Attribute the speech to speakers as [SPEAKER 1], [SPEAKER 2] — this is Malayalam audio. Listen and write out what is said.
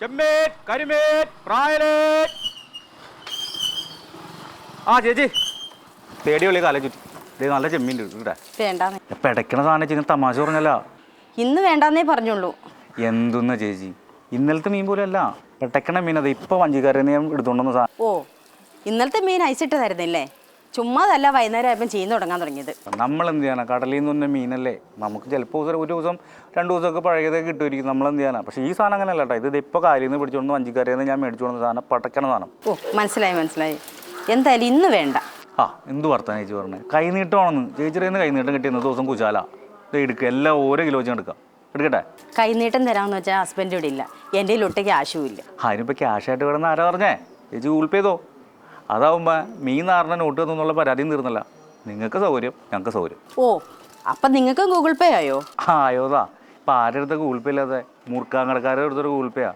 [SPEAKER 1] ചെമ്മീൻ കരിമീൻ പ്രായലേൻ. ആ ചേച്ചി തേടി വിളി കാലം ചുറ്റി ഇത് നല്ല ചെമ്മീൻ ഇവിടെ
[SPEAKER 2] വേണ്ടാന്നേ.
[SPEAKER 1] പെടക്കണ സാധനം ചേച്ചി തമാശ പറഞ്ഞല്ല.
[SPEAKER 2] ഇന്ന് വേണ്ടാന്നേ പറഞ്ഞുള്ളൂ.
[SPEAKER 1] എന്തെന്നാ ചേച്ചി ഇന്നലത്തെ മീൻ പോലെ അല്ല പെട്ടക്കണ മീൻ. അത് ഇപ്പൊ വഞ്ചിക്കാരെ ഞാൻ എടുത്തോണ്ടെന്ന സാധനം.
[SPEAKER 2] ഓ ഇന്നലത്തെ മീൻ ഐസിട്ട് തരുന്നില്ലേ? ചുമ്മാതല്ല വൈകുന്നേരം ആയപ്പം ചെയ്യുന്ന തുടങ്ങാൻ തുടങ്ങിയത്.
[SPEAKER 1] നമ്മൾ എന്ത് ചെയ്യാനാ? കടലിൽ നിന്ന് തന്നെ മീനല്ലേ, നമുക്ക് ചിലപ്പോൾ ഒരു ദിവസം 2 ദിവസമൊക്കെ പഴയതൊക്കെ കിട്ടുമായിരിക്കും. നമ്മൾ എന്ത് ചെയ്യാനാ? പക്ഷേ ഈ സാധനം അങ്ങനെയല്ല കേട്ടോ. ഇത് ഇപ്പോൾ കാലിൽ നിന്ന് പിടിച്ചോണ്ട് വഞ്ചിക്കാരെന്ന് ഞാൻ മേടിച്ചു കൊണ്ട സാധനം പടക്കണ സാധനം.
[SPEAKER 2] ഓ മനസ്സിലായി. എന്തായാലും ഇന്ന് വേണ്ട.
[SPEAKER 1] ആ എന്ത് വർത്താനം ചേച്ചി പറഞ്ഞത്? കൈനീട്ടമാണെന്ന് ചേച്ചിയുടെ നിന്ന് കൈനീട്ടം കിട്ടിയെന്ന ദിവസം കുശാല ഇത് എടുക്കുക. എല്ലാം ഓരോ കിലോ വെച്ച് എടുക്കാം. എടുക്കട്ടെ?
[SPEAKER 2] കൈനീട്ടം തരാമെന്ന് വെച്ചാൽ ഹസ്ബൻഡ് ഇവിടെ ഇല്ല. എൻ്റെ ഒട്ട് ക്യാഷും ഇല്ല.
[SPEAKER 1] അതിനിപ്പോൾ ക്യാഷായിട്ട് കിടന്ന് ആരാ പറഞ്ഞേ? ചേച്ചി ഗൂഗിൾ പേ ചെയ്തോ. അതാവുമ്പോൾ മീൻ നാറിനെ നോട്ട് തന്നുള്ള പരാതിയും തീർന്നല്ല. നിങ്ങൾക്ക് സൗകര്യം, ഞങ്ങൾക്ക് സൗകര്യം.
[SPEAKER 2] ഓ അപ്പം നിങ്ങൾക്ക് ഗൂഗിൾ പേ ആയോ?
[SPEAKER 1] ആയോതാ. ഇപ്പം ആരുടെ അടുത്ത് ഗൂഗിൾ പേ ഇല്ലാതെ? മൂർക്കാങ്കടക്കാരുടെ അടുത്തൊരു ഗൂഗിൾ പേയാ.